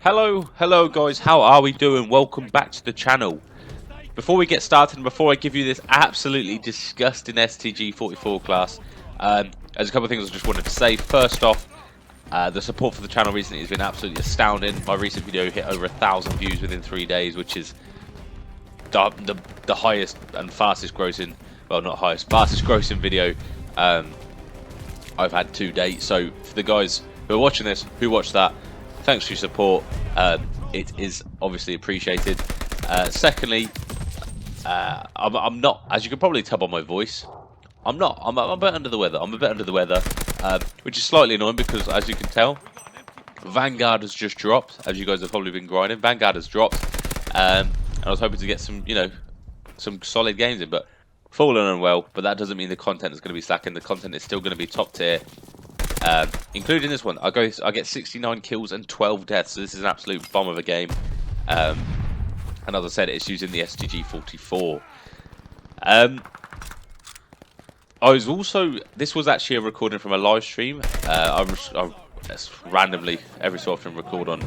Hello guys, how are we doing? Welcome back to the channel. Before we get started and before I give you this absolutely disgusting STG44 class, there's a couple of things I just wanted to say. First off, the support for the channel recently has been absolutely astounding. My recent video hit over 1,000 views within 3 days, which is the highest and fastest grossing, well not highest, fastest grossing video I've had to date. So for the guys who are watching this, who watched that, thanks for your support. It is obviously appreciated. Secondly, I'm not, as you can probably tell by my voice, I'm a bit under the weather. I'm a bit under the weather, which is slightly annoying because, as you can tell, Vanguard has just dropped. As you guys have probably been grinding, Vanguard has dropped, and I was hoping to get some, some solid games in, but fallen unwell. But that doesn't mean the content is going to be slacking. The content is still going to be top tier. Including this one, I get 69 kills and 12 deaths, so this is an absolute bomb of a game. And as I said, it's using the STG44. This was actually a recording from a live stream. I randomly, every so often, record on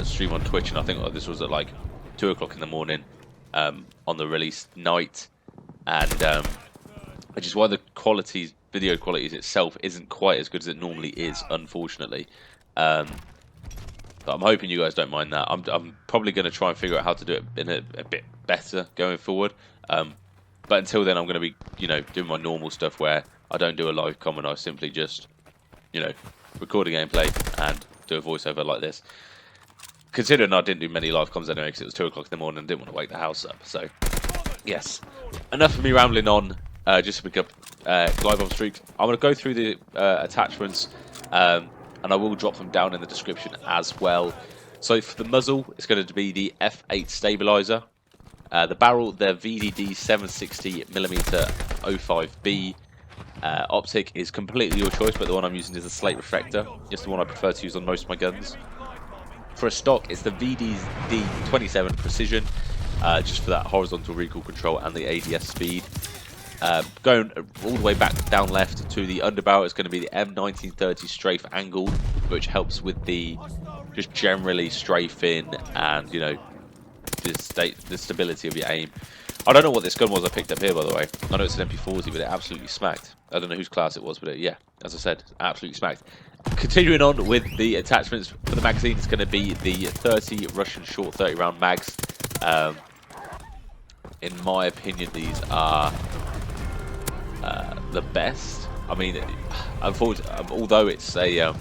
stream on Twitch, and I think this was at like 2 o'clock in the morning on the release night, and which is why the video qualities itself isn't quite as good as it normally is, unfortunately. But I'm hoping you guys don't mind that. I'm probably going to try and figure out how to do it in a bit better going forward. But until then, I'm going to be, doing my normal stuff where I don't do a live comment. I simply just, record a gameplay and do a voiceover like this. Considering I didn't do many live comms anyway because it was 2 o'clock in the morning and didn't want to wake the house up. So, yes, enough of me rambling on. Just to pick up Glide Bomb Streak. I'm going to go through the attachments, and I will drop them down in the description as well. So for the muzzle, it's going to be the F8 Stablizer. The barrel, the VDD 760mm 05B. Optic is completely your choice, but the one I'm using is the Slate Reflector. Just the one I prefer to use on most of my guns. For a stock, it's the VDD 27 Precision, just for that horizontal recoil control and the ADS speed. Going all the way back down left to the underbarrel, it's going to be the M1930 Strife angled, which helps with the just generally strafing and the stability of your aim. I don't know what this gun was I picked up here, by the way. I know it's an MP40, but it absolutely smacked. I don't know whose class it was, but yeah, as I said, absolutely smacked. Continuing on with the attachments for the magazine, it's going to be the 30 Russian short 30 round mags. In my opinion, these are the best. I mean, unfortunately, although it's a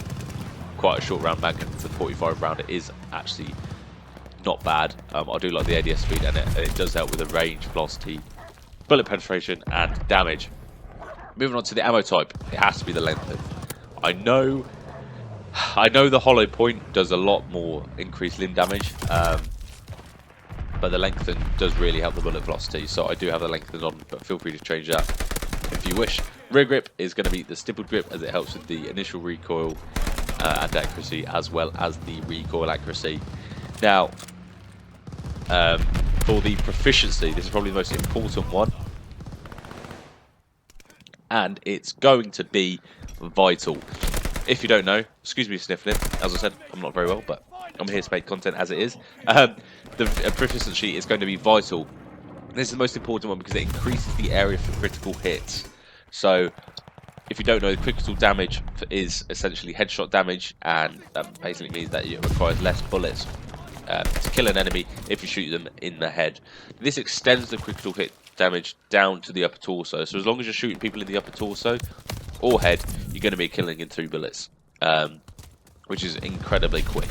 quite a short round mag, and the 45 round, it is actually not bad. I do like the ADS speed, and it does help with the range, velocity, bullet penetration, and damage. Moving on to the ammo type, it has to be the Lengthened. I know the hollow point does a lot more increased limb damage, but the Lengthened does really help the bullet velocity, so I do have the Lengthened on, but feel free to change that if you wish. Rear grip is going to be the Stippled grip, as it helps with the initial recoil and accuracy, as well as the recoil accuracy. Now, for the proficiency, this is probably the most important one, and it's going to be vital. If you don't know, excuse me sniffling, as I said, I'm not very well, but I'm here to make content as it is. The proficiency is going to be vital. This is the most important one because it increases the area for critical hits. So, if you don't know, the critical damage is essentially headshot damage, and that basically means that it requires less bullets to kill an enemy if you shoot them in the head. This extends the critical hit damage down to the upper torso. So as long as you're shooting people in the upper torso or head, you're going to be killing in 3 bullets, which is incredibly quick.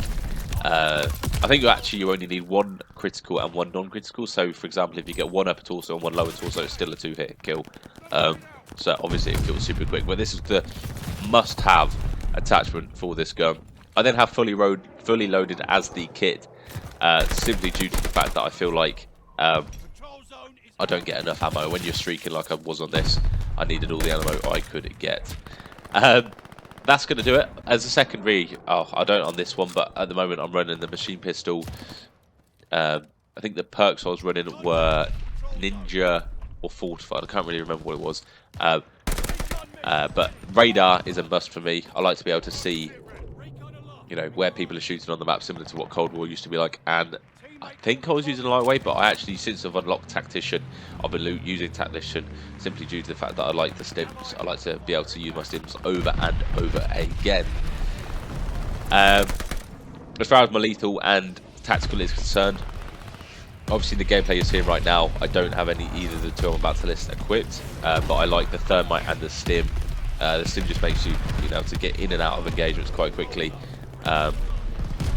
I think you only need 1 critical and 1 non-critical. So, for example, if you get 1 upper torso and 1 lower torso, it's still a 2-hit kill. So obviously it kills super quick. But this is the must-have attachment for this gun. I then have fully loaded as the kit, simply due to the fact that I feel like I don't get enough ammo. When you're streaking like I was on this, I needed all the ammo I could get. That's going to do it. As a secondary, I don't on this one, but at the moment I'm running the machine pistol. I think the perks I was running were Ninja or Fortified. I can't really remember what it was. But radar is a must for me. I like to be able to see, you know, where people are shooting on the map, similar to what Cold War used to be like. And I think I was using lightweight, but I actually, since I've unlocked Tactician, I've been using Tactician simply due to the fact that I like the stims. I like to be able to use my stims over and over again. As far as my lethal and tactical is concerned, obviously the gameplay you're seeing right now, I don't have either of the two I'm about to list equipped, but I like the thermite and the stim. The stim just makes you, able to get in and out of engagements quite quickly, and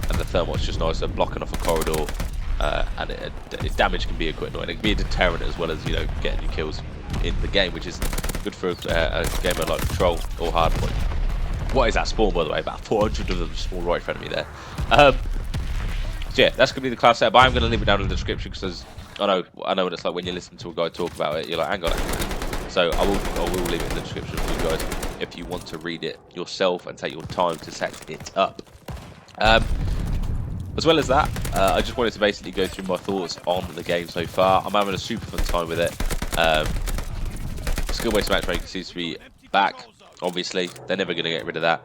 the thermite's just nice at blocking off a corridor, and its damage can be quite annoying. It can be a deterrent as well as getting your kills in the game, which is good for a gamer like Patrol or Hardpoint. What is that spawn, by the way? About 400 of them spawn right in front of me there. So yeah, that's going to be the class setup. I'm going to leave it down in the description because I know what it's like when you listen to a guy talk about it. You're like, hang on. So I will leave it in the description for you guys if you want to read it yourself and take your time to set it up. As well as that, I just wanted to basically go through my thoughts on the game so far. I'm having a super fun time with it. Skill-based matchmaking seems to be back. Obviously, they're never going to get rid of that.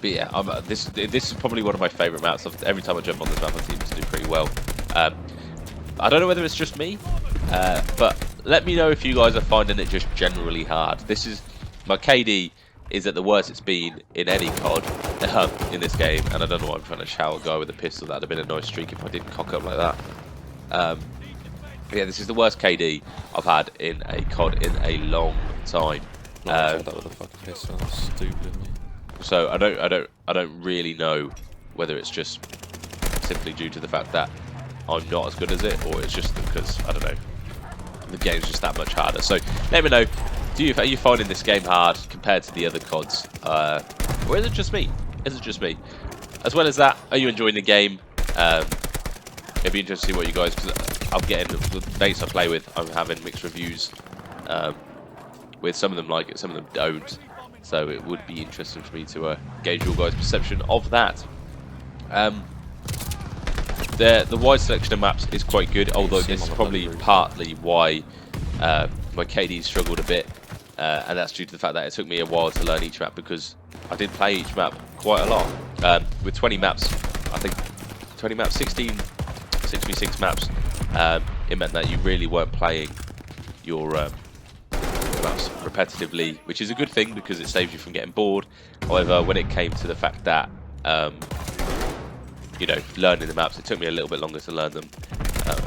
But yeah, this is probably one of my favourite maps. Every time I jump on this map, I seem to do pretty well. I don't know whether it's just me, but let me know if you guys are finding it just generally hard. My KD is at the worst it's been in any COD in this game, and I don't know why I'm trying to shout a guy with a pistol. That'd have been a nice streak if I didn't cock up like that. Yeah, this is the worst KD I've had in a COD in a long time. That with a fucking pistol. That's stupid of me. So I don't really know whether it's just simply due to the fact that I'm not as good as it, or it's just because, I don't know, the game's just that much harder. So let me know, are you finding this game hard compared to the other CODs, or is it just me? As well as that, are you enjoying the game? It'd be interesting to see what you guys, because I'm getting the base I play with, I'm having mixed reviews. With some of them like it, some of them don't. So it would be interesting for me to gauge your guys' perception of that. The wide selection of maps is quite good, although this is probably partly why my KD struggled a bit, and that's due to the fact that it took me a while to learn each map, because I did play each map quite a lot. With 20 maps, I think 20 maps, 6v6 maps, it meant that you really weren't playing your maps repetitively, which is a good thing because it saves you from getting bored. However, when it came to the fact that learning the maps, it took me a little bit longer to learn them,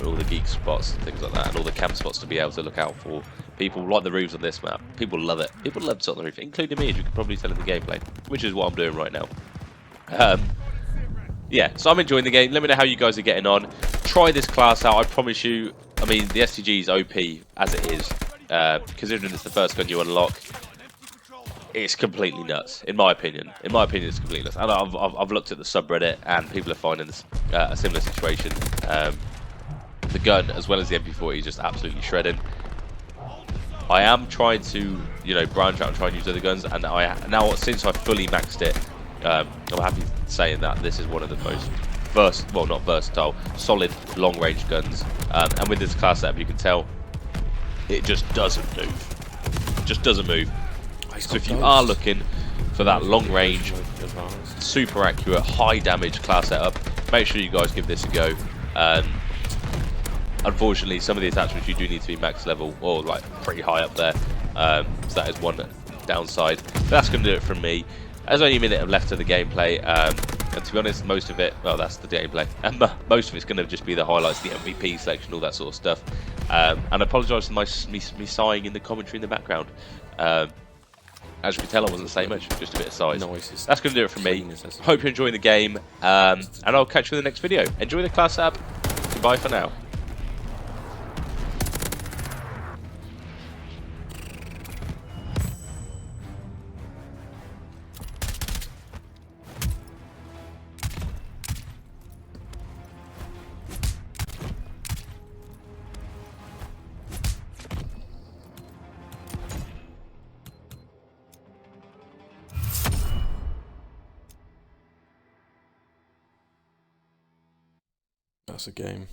all the geek spots and things like that, and all the camp spots to be able to look out for. People like the roofs on this map. People love it. People love to on the roof, including me, as you can probably tell in the gameplay, which is what I'm doing right now. Yeah, so I'm enjoying the game. Let me know how you guys are getting on. Try this class out. I promise you. I mean, the STG is OP as it is. Considering it's the first gun you unlock, it's completely nuts, in my opinion. In my opinion, it's completely nuts. And I've looked at the subreddit, and people are finding this, a similar situation. The gun, as well as the MP40, is just absolutely shredding. I am trying to, branch out and try and use other guns, and now since I fully maxed it, I'm happy saying that this is one of the most not versatile, solid long-range guns. And with this class setup, you can tell it just doesn't move. It just doesn't move. So if you are looking for that long-range, super accurate, high-damage class setup, make sure you guys give this a go. Unfortunately, some of the attachments you do need to be max level, or like pretty high up there. So that is one downside. But that's going to do it from me. There's only a minute left of the gameplay, and to be honest, most of it, well, that's the gameplay, and most of it's going to just be the highlights, the MVP selection, all that sort of stuff. And I apologise for me sighing in the commentary in the background. As you can tell, I wasn't saying much, just a bit of sighs. That's going to do it from me. Hope you're enjoying the game, and I'll catch you in the next video. Enjoy the class app. Goodbye for now. That's a game.